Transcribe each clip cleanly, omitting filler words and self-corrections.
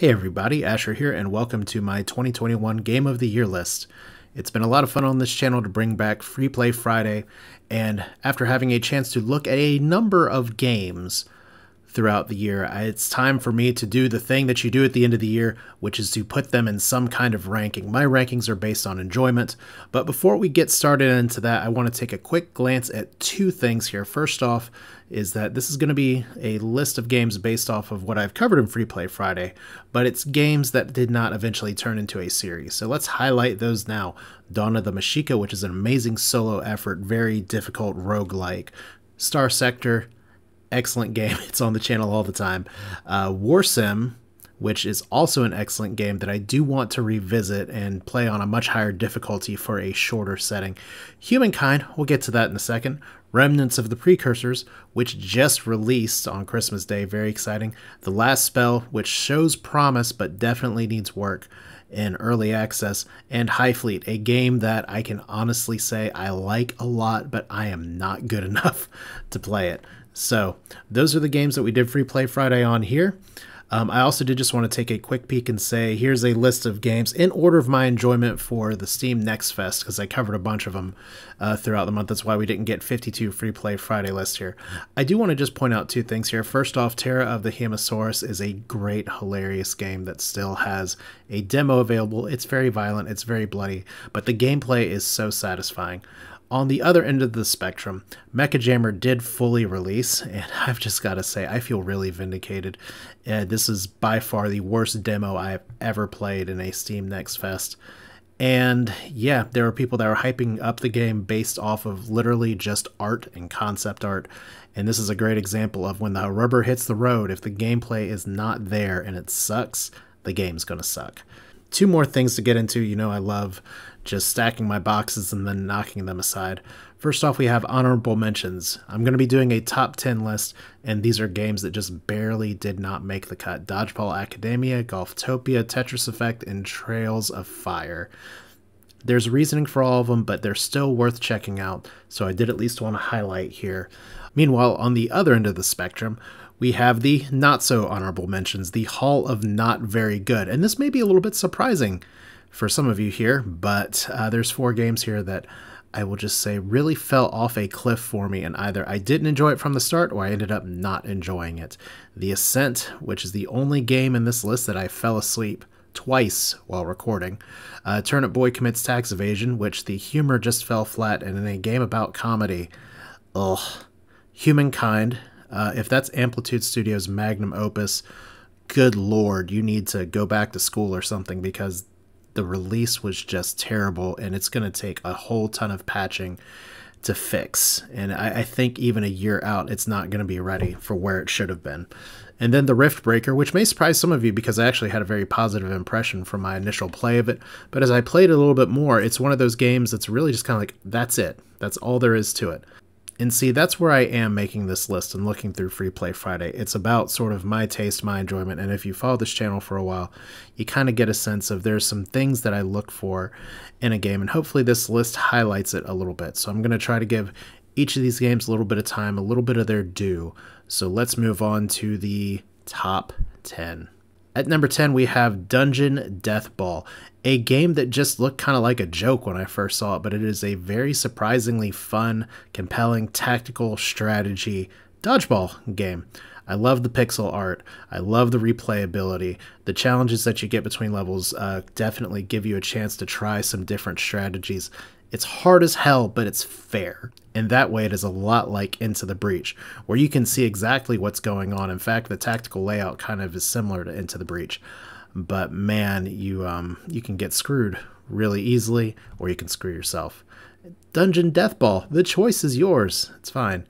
Hey everybody, Asher here, and welcome to my 2021 Game of the Year list. It's been a lot of fun on this channel to bring back Free Play Friday, and after having a chance to look at a number of games throughout the year, it's time for me to do the thing that you do at the end of the year, which is to put them in some kind of ranking. My rankings are based on enjoyment, but before we get started into that, I want to take a quick glance at two things here. First off is that this is going to be a list of games based off of what I've covered in Free Play Friday, but it's games that did not eventually turn into a series. So let's highlight those now. Dawn of the Mexica, which is an amazing solo effort, very difficult roguelike. Star Sector, excellent game. It's on the channel all the time. War Sim, which is also an excellent game that I do want to revisit and play on a much higher difficulty for a shorter setting. Humankind, we'll get to that in a second. Remnants of the Precursors, which just released on Christmas Day, very exciting. The Last Spell, which shows promise but definitely needs work in early access. And High Fleet, a game that I can honestly say I like a lot, but I am not good enough to play it. So those are the games that we did Free Play Friday on here. I also did just want to take a quick peek and say, here's a list of games in order of my enjoyment for the Steam Next Fest, because I covered a bunch of them throughout the month. That's why we didn't get 52 Free Play Friday list here. I do want to just point out two things here. First off, Terra of the Hemosaurus is a great, hilarious game that still has a demo available. It's very violent, it's very bloody, but the gameplay is so satisfying. On the other end of the spectrum, Mecha Jammer did fully release, and I've just got to say, I feel really vindicated. This is by far the worst demo I've ever played in a Steam Next Fest. And yeah, there are people that are hyping up the game based off of literally just art and concept art. And this is a great example of when the rubber hits the road. If the gameplay is not there and it sucks, the game's going to suck. Two more things to get into. You know, I love just stacking my boxes and then knocking them aside. First off, we have honorable mentions. I'm going to be doing a top 10 list, and these are games that just barely did not make the cut. Dodgeball Academia, Golftopia, Tetris Effect, and Trails of Fire. There's reasoning for all of them, but they're still worth checking out, so I did at least want to highlight here. Meanwhile, on the other end of the spectrum, we have the not so honorable mentions, the Hall of Not Very Good. And this may be a little bit surprising for some of you here, but there's four games here that I will just say really fell off a cliff for me, and either I didn't enjoy it from the start or I ended up not enjoying it. The Ascent, which is the only game in this list that I fell asleep twice while recording. Turnip Boy Commits Tax Evasion, which the humor just fell flat, and in a game about comedy, ugh. Humankind, if that's Amplitude Studios' magnum opus, good lord, you need to go back to school or something, because the release was just terrible, and it's going to take a whole ton of patching to fix. And I think even a year out, it's not going to be ready for where it should have been. And then the Rift Breaker, which may surprise some of you because I actually had a very positive impression from my initial play of it. But as I played it a little bit more, it's one of those games that's really just kind of like, that's it. That's all there is to it. And see, that's where I am making this list and looking through Free Play Friday. It's about sort of my taste, my enjoyment, and if you follow this channel for a while, you kind of get a sense of there's some things that I look for in a game, and hopefully this list highlights it a little bit. So I'm going to try to give each of these games a little bit of time, a little bit of their due. So let's move on to the top 10. At number 10, we have Dungeon Death Ball, a game that just looked kind of like a joke when I first saw it, but it is a very surprisingly fun, compelling, tactical strategy dodgeball game. I love the pixel art. I love the replayability. The challenges that you get between levels definitely give you a chance to try some different strategies. It's hard as hell, but it's fair. And that way it is a lot like Into the Breach, where you can see exactly what's going on. In fact, the tactical layout kind of is similar to Into the Breach. But man, you can get screwed really easily, or you can screw yourself. Dungeon Death Ball, the choice is yours. It's fine.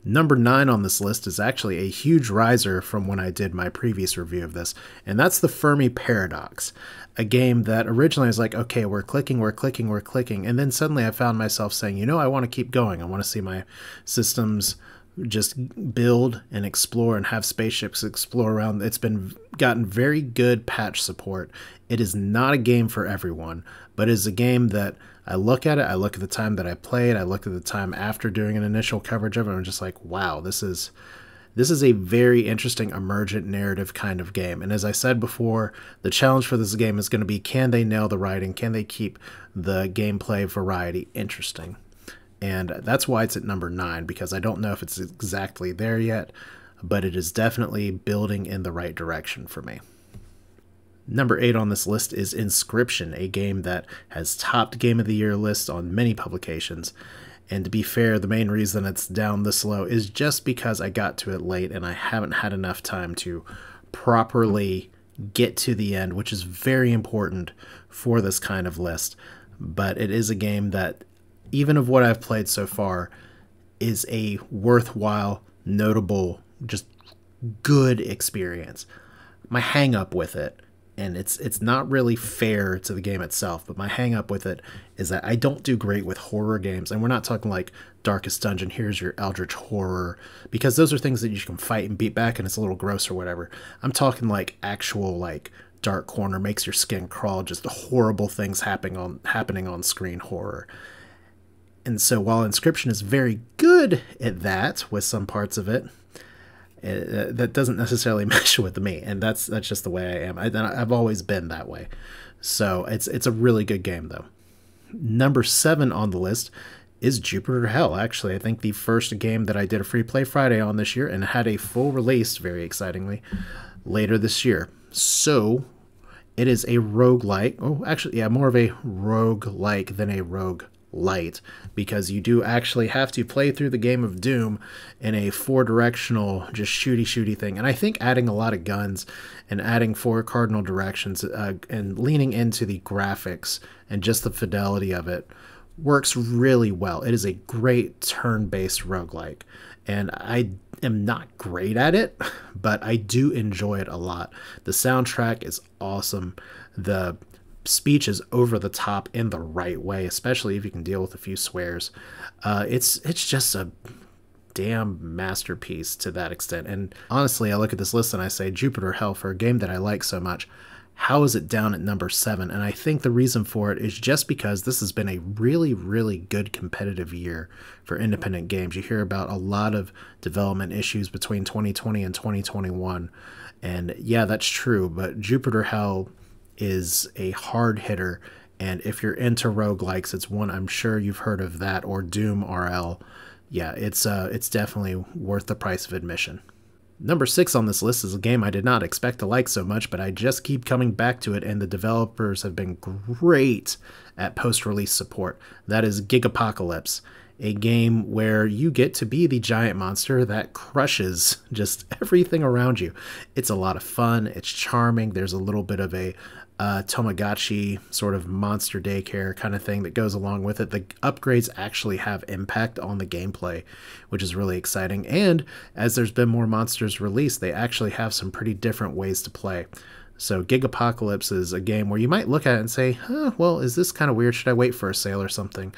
Number 9 on this list is actually a huge riser from when I did my previous review of this, and that's the Fermi Paradox, a game that originally I was like, okay, we're clicking, and then suddenly I found myself saying, you know, I want to keep going. I want to see my systems just build and explore and have spaceships explore around. It's gotten very good patch support. It is not a game for everyone, but it is a game that I look at it, I look at the time that I played, I look at the time after doing an initial coverage of it, and I'm just like, wow, this is This is a very interesting emergent narrative kind of game. And as I said before, the challenge for this game is going to be, can they nail the writing? Can they keep the gameplay variety interesting? And that's why it's at number 9, because I don't know if it's exactly there yet, but it is definitely building in the right direction for me. Number 8 on this list is Inscription, a game that has topped Game of the Year lists on many publications. And to be fair, the main reason it's down this low is just because I got to it late and I haven't had enough time to properly get to the end, which is very important for this kind of list. But it is a game that, even of what I've played so far, is a worthwhile, notable, just good experience. My hang up with it, and it's not really fair to the game itself, but my hang up with it is that I don't do great with horror games. And we're not talking like Darkest Dungeon, here's your eldritch horror, because those are things that you can fight and beat back and it's a little gross or whatever. I'm talking like actual like dark corner, makes your skin crawl, just horrible things happening on screen horror. And so while Inscription is very good at that with some parts of it, that doesn't necessarily mesh with me, and that's just the way I am. I've always been that way. So it's a really good game, though. Number 7 on the list is Jupiter Hell. Actually, I think the first game that I did a Free Play Friday on this year, and had a full release, very excitingly, later this year. So it is a roguelike. Oh, actually, yeah, more of a roguelike than a rogue light, because you do actually have to play through the game of Doom in a 4-directional just shooty thing. And I think adding a lot of guns and adding 4 cardinal directions and leaning into the graphics and just the fidelity of it works really well. It is a great turn-based roguelike, and I am not great at it, but I do enjoy it a lot. The soundtrack is awesome. The speech is over the top in the right way, especially if you can deal with a few swears. It's just a damn masterpiece to that extent. And honestly, I look at this list and I say, Jupiter Hell, for a game that I like so much, how is it down at number 7? And I think the reason for it is just because this has been a really good competitive year for independent games. You hear about a lot of development issues between 2020 and 2021, and yeah, that's true, but Jupiter Hell is a hard hitter, and if you're into roguelikes, it's one I'm sure you've heard of, that or Doom RL. Yeah, it's definitely worth the price of admission. Number 6 on this list is a game I did not expect to like so much, but I just keep coming back to it, and the developers have been great at post-release support. That is Gigapocalypse, a game where you get to be the giant monster that crushes just everything around you. It's a lot of fun. It's charming. There's a little bit of a Tamagotchi sort of monster daycare kind of thing that goes along with it. The upgrades actually have impact on the gameplay, which is really exciting. And as there's been more monsters released, they actually have some pretty different ways to play. So Gigapocalypse is a game where you might look at it and say, well, is this kind of weird? Should I wait for a sale or something?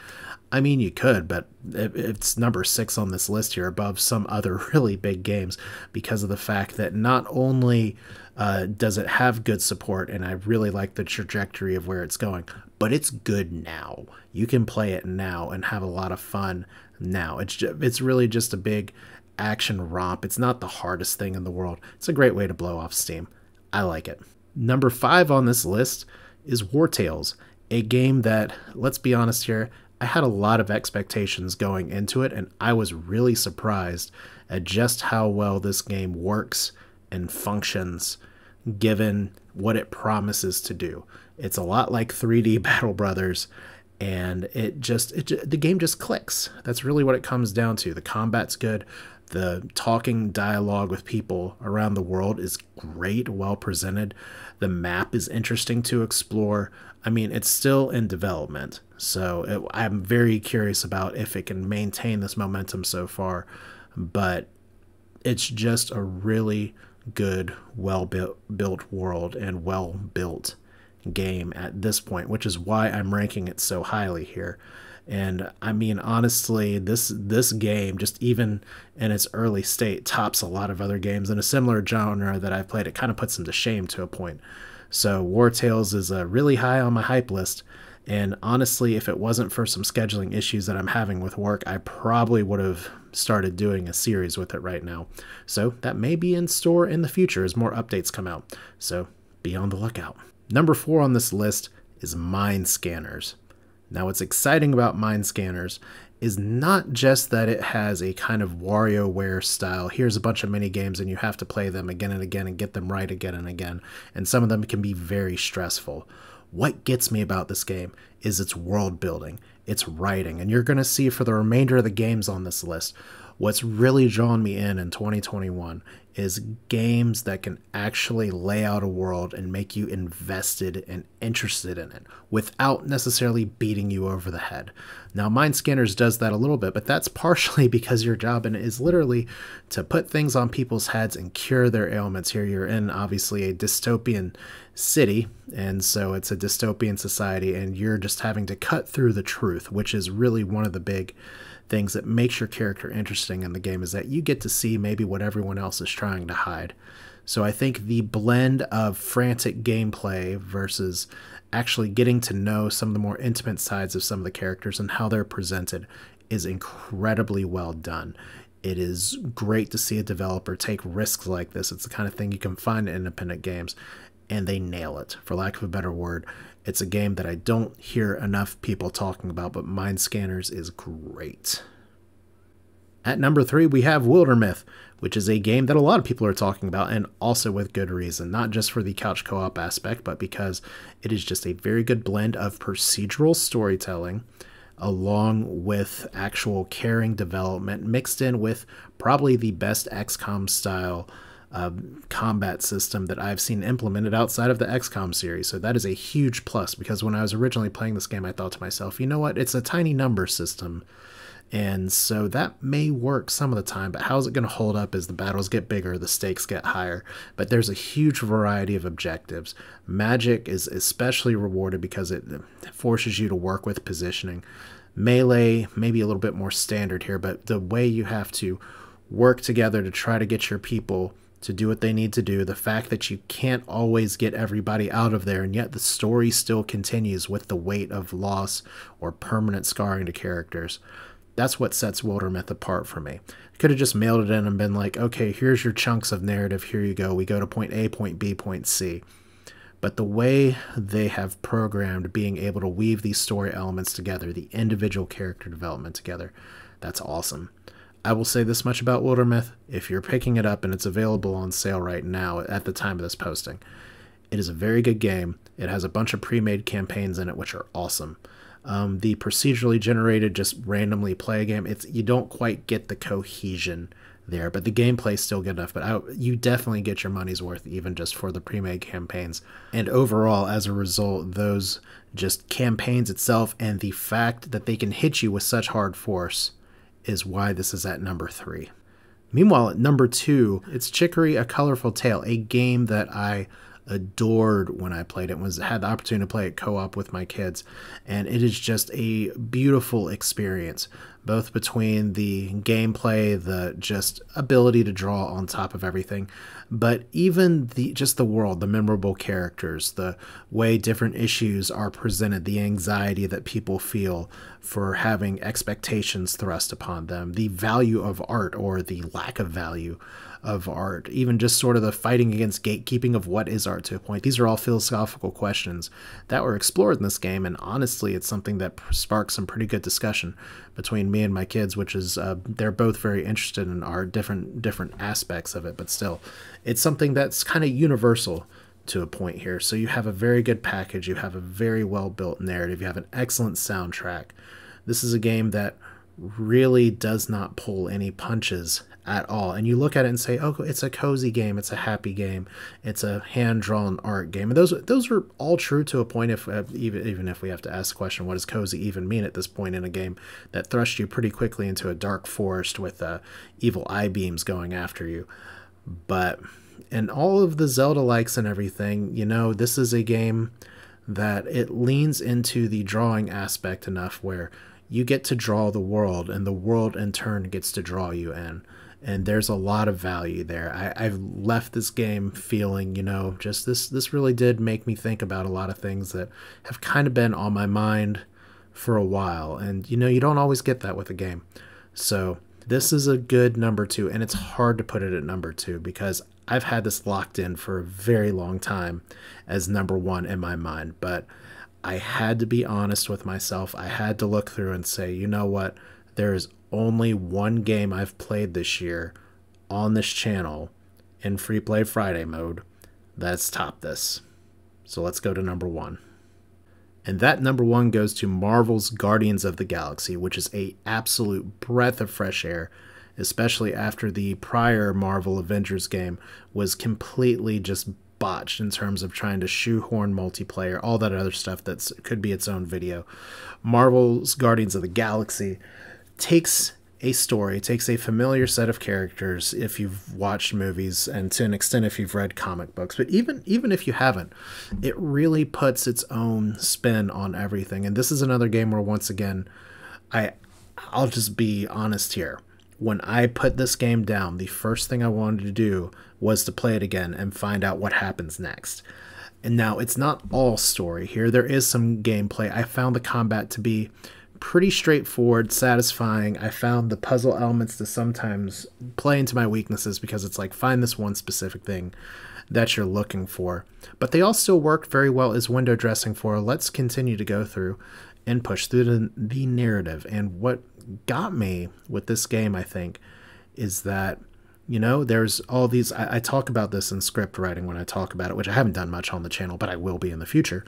I mean, you could, but it's number 6 on this list here, above some other really big games, because of the fact that not only does it have good support, and I really like the trajectory of where it's going, but it's good now. You can play it now and have a lot of fun now. It's really just a big action romp. It's not the hardest thing in the world. It's a great way to blow off steam. I like it. Number 5 on this list is War Tales, a game that, let's be honest here, I had a lot of expectations going into it, and I was really surprised at just how well this game works and functions given what it promises to do. It's a lot like 3D Battle Brothers, and the game just clicks. That's really what it comes down to. The combat's good. The talking dialogue with people around the world is great, well presented. The map is interesting to explore. I mean, it's still in development, so I'm very curious about if it can maintain this momentum so far, but it's just a really good, well-built world and well-built game at this point, which is why I'm ranking it so highly here. And I mean, honestly, this game, just even in its early state, tops a lot of other games in a similar genre that I've played. It kind of puts them to shame to a point. So War Tales is really high on my hype list, And honestly, if it wasn't for some scheduling issues that I'm having with work, I probably would have started doing a series with it right now. So that may be in store in the future as more updates come out. So be on the lookout. Number 4 on this list is Mind Scanners. Now, what's exciting about Mind Scanners is not just that it has a kind of WarioWare style, here's a bunch of mini games and you have to play them again and again and get them right again and again, and some of them can be very stressful. What gets me about this game is its world building, its writing, and you're going to see for the remainder of the games on this list, what's really drawn me in 2021 is games that can actually lay out a world and make you invested and interested in it without necessarily beating you over the head. Now, Mind Scanners does that a little bit, but that's partially because your job in it is literally to put things on people's heads and cure their ailments. Here you're in, obviously, a dystopian city, and so it's a dystopian society, and you're just having to cut through the truth, which is really one of the big things that makes your character interesting in the game, is that you get to see maybe what everyone else is trying to hide. So I think the blend of frantic gameplay versus actually getting to know some of the more intimate sides of some of the characters and how they're presented is incredibly well done. It is great to see a developer take risks like this. It's the kind of thing you can find in independent games, and they nail it, for lack of a better word. It's a game that I don't hear enough people talking about, but Mind Scanners is great. At number 3, we have Wildermyth, which is a game that a lot of people are talking about, and also with good reason, not just for the couch co-op aspect, but because it is just a very good blend of procedural storytelling along with actual caring development mixed in with probably the best XCOM style combat system that I've seen implemented outside of the XCOM series. So that is a huge plus, because when I was originally playing this game, I thought to myself, you know what, it's a tiny number system, and so that may work some of the time, but how's it going to hold up as the battles get bigger, the stakes get higher? But there's a huge variety of objectives. Magic is especially rewarded because it forces you to work with positioning. Melee, maybe a little bit more standard here, but the way you have to work together to try to get your people to do what they need to do, the fact that you can't always get everybody out of there, and yet the story still continues with the weight of loss or permanent scarring to characters. That's what sets Wildermyth apart for me. I could have just mailed it in and been like, okay, here's your chunks of narrative, here you go. We go to point A, point B, point C. But the way they have programmed being able to weave these story elements together, the individual character development together, that's awesome. I will say this much about Wildermyth: if you're picking it up and it's available on sale right now at the time of this posting, it is a very good game. It has a bunch of pre-made campaigns in it, which are awesome. The procedurally generated, just randomly play a game, you don't quite get the cohesion there, but the gameplay's still good enough. But you definitely get your money's worth even just for the pre-made campaigns. And overall, as a result, those just campaigns itself and the fact that they can hit you with such hard force is why this is at number 3. Meanwhile, at number 2, it's Chicory: A Colorful Tale, a game that I adored when I played it. Had the opportunity to play it co-op with my kids, and it is just a beautiful experience, both between the gameplay, the just ability to draw on top of everything, but even just the world, the memorable characters, the way different issues are presented, the anxiety that people feel for having expectations thrust upon them, the value of art or the lack of value of art, even just sort of the fighting against gatekeeping of what is art to a point. These are all philosophical questions that were explored in this game, and honestly, it's something that sparks some pretty good discussion between me and my kids, which is they're both very interested in art, different aspects of it, but still, it's something that's kind of universal to a point here. So you have a very good package, you have a very well-built narrative, you have an excellent soundtrack. This is a game that really does not pull any punches at all, and you look at it and say, oh, it's a cozy game, it's a happy game, it's a hand-drawn art game, and those are all true to a point, if even if we have to ask the question, what does cozy even mean at this point in a game that thrusts you pretty quickly into a dark forest with evil eye beams going after you. But in all of the Zelda likes and everything, you know, this is a game that it leans into the drawing aspect enough where you get to draw the world, and the world in turn gets to draw you in. and there's a lot of value there. I've left this game feeling, just this really did make me think about a lot of things that have kind of been on my mind for a while, and you don't always get that with a game. So this is a good number 2, and it's hard to put it at number 2 because I've had this locked in for a very long time as number 1 in my mind, but I had to be honest with myself. I had to look through and say, you know what? There is only one game I've played this year on this channel in Free Play Friday mode that's topped this. So let's go to number 1. And that number 1 goes to Marvel's Guardians of the Galaxy, which is a absolute breath of fresh air, especially after the prior Marvel Avengers game was completely just botched in terms of trying to shoehorn multiplayer, all that other stuff that could be its own video. Marvel's Guardians of the Galaxy takes a story, takes a familiar set of characters if you've watched movies, and to an extent if you've read comic books, but even if you haven't, it really puts its own spin on everything. And this is another game where, once again, I'll just be honest here. When I put this game down, the first thing I wanted to do was to play it again and find out what happens next. And now, it's not all story here. There is some gameplay. I found the combat to be pretty straightforward, satisfying. I found the puzzle elements to sometimes play into my weaknesses because it's like, find this one specific thing that you're looking for. But they all still work very well as window dressing for let's continue to go through and push through the narrative. And what got me with this game, I think, is that there's all these, I talk about this in script writing when I talk about it, which I haven't done much on the channel, but I will be in the future.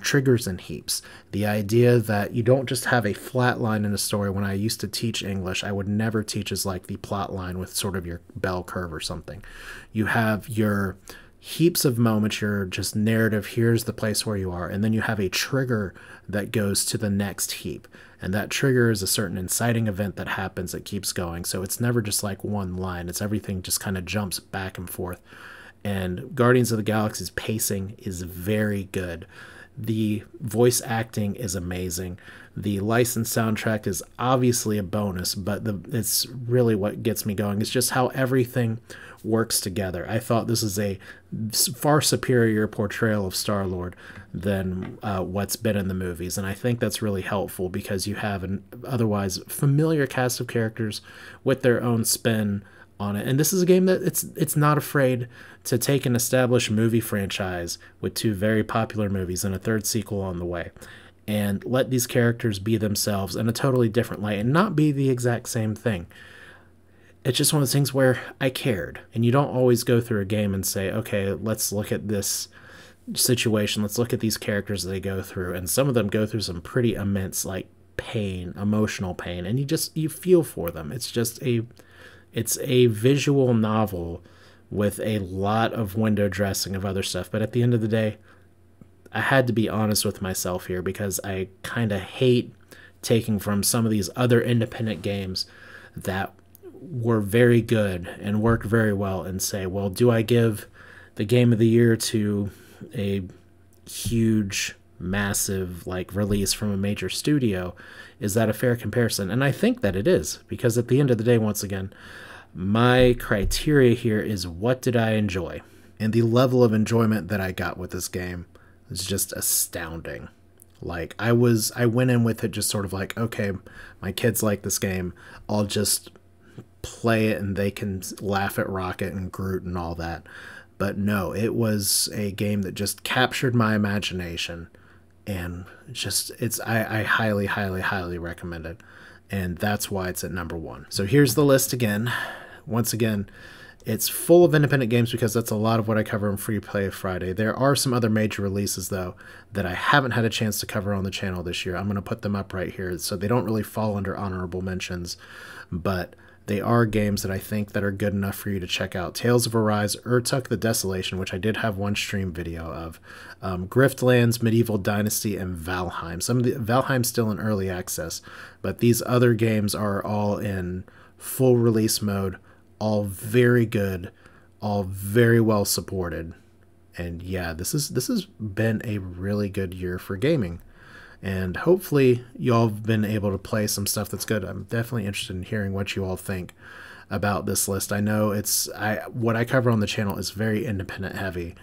Triggers and heaps. The idea that you don't just have a flat line in a story. When I used to teach English, I would never teach as like the plot line with sort of your bell curve or something. You have your heaps of moments, your just narrative, here's the place where you are, and then you have a trigger that goes to the next heap, and that trigger is a certain inciting event that happens that keeps going. So it's never just like one line, it's everything just kind of jumps back and forth. And Guardians of the Galaxy's pacing is very good. The voice acting is amazing. The licensed soundtrack is obviously a bonus, but it's really what gets me going. It's just how everything works together. I thought this is a far superior portrayal of Star-Lord than what's been in the movies, and I think that's really helpful because you have an otherwise familiar cast of characters with their own spin on it. And this is a game that it's not afraid to take an established movie franchise with 2 very popular movies and a 3rd sequel on the way, and let these characters be themselves in a totally different light and not be the exact same thing. It's just one of those things where I cared, and you don't always go through a game and say, okay, let's look at this situation, let's look at these characters they go through, and some of them go through some pretty immense like pain, emotional pain, and you feel for them. It's a visual novel with a lot of window dressing of other stuff, but at the end of the day, I had to be honest with myself here because I kind of hate taking from some of these other independent games that were very good and worked very well and say, well, do I give the game of the year to a huge, massive like release from a major studio? Is that a fair comparison? And I think that it is, because at the end of the day, once again, my criteria here is what did I enjoy? And the level of enjoyment that I got with this game is just astounding. Like I went in with it just sort of like, okay, my kids like this game, I'll just play it and they can laugh at Rocket and Groot and all that. But no, it was a game that just captured my imagination, and I highly, highly, highly recommend it. And that's why it's at number 1. So here's the list again. Once again, it's full of independent games because that's a lot of what I cover in Free Play Friday. There are some other major releases, though, that I haven't had a chance to cover on the channel this year. I'm going to put them up right here, so they don't really fall under honorable mentions, but they are games that I think that are good enough for you to check out. Tales of Arise, Urtuk the Desolation, which I did have one stream video of, Griftlands, Medieval Dynasty, and Valheim. Valheim's still in early access, but these other games are all in full release mode, all very good, all very well supported. And yeah, this has been a really good year for gaming. And hopefully you all have been able to play some stuff that's good. I'm definitely interested in hearing what you all think. about this list. I know what I cover on the channel is very independent heavy,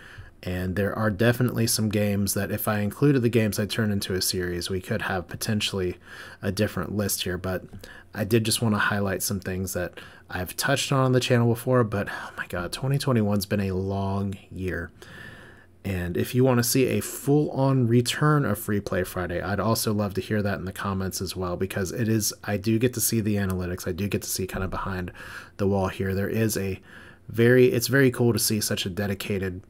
and there are definitely some games that if I included the games I turned into a series, we could have potentially a different list here. But I did just want to highlight some things that I've touched on the channel before. But oh my god, 2021's been a long year. And if you want to see a full-on return of Free Play Friday, I'd also love to hear that in the comments as well, because I do get to see the analytics. I do get to see kind of behind the wall here. It's very cool to see such a dedicated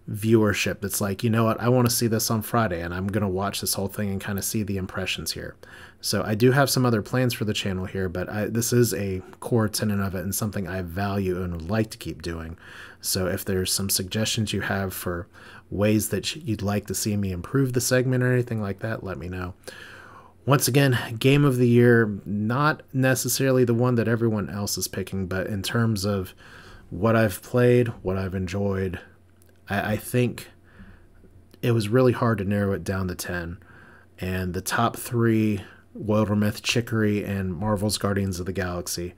viewership that's like, you know what, I want to see this on Friday, and I'm going to watch this whole thing and kind of see the impressions here. So I do have some other plans for the channel here, but this is a core tenet of it and something I value and would like to keep doing. So if there's some suggestions you have for ways that you'd like to see me improve the segment or anything like that, let me know. Once again, Game of the Year, not necessarily the one that everyone else is picking, but in terms of what I've played, what I've enjoyed, I think it was really hard to narrow it down to 10. And the top 3, Wildermyth, Chicory, and Marvel's Guardians of the Galaxy,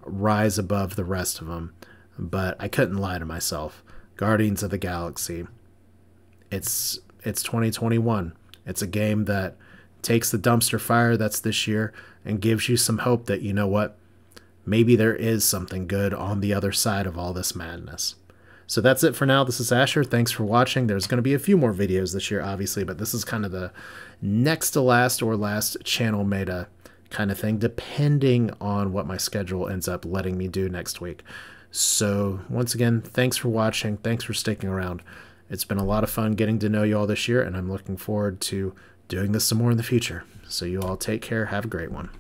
rise above the rest of them. But I couldn't lie to myself. Guardians of the Galaxy. It's 2021. It's a game that takes the dumpster fire that's this year and gives you some hope that, you know what, maybe there is something good on the other side of all this madness. So that's it for now. This is Asher. Thanks for watching. There's going to be a few more videos this year, obviously, but this is kind of the next to last or last channel meta kind of thing, depending on what my schedule ends up letting me do next week. So once again, thanks for watching. Thanks for sticking around. It's been a lot of fun getting to know you all this year, and I'm looking forward to doing this some more in the future. So you all take care. Have a great one.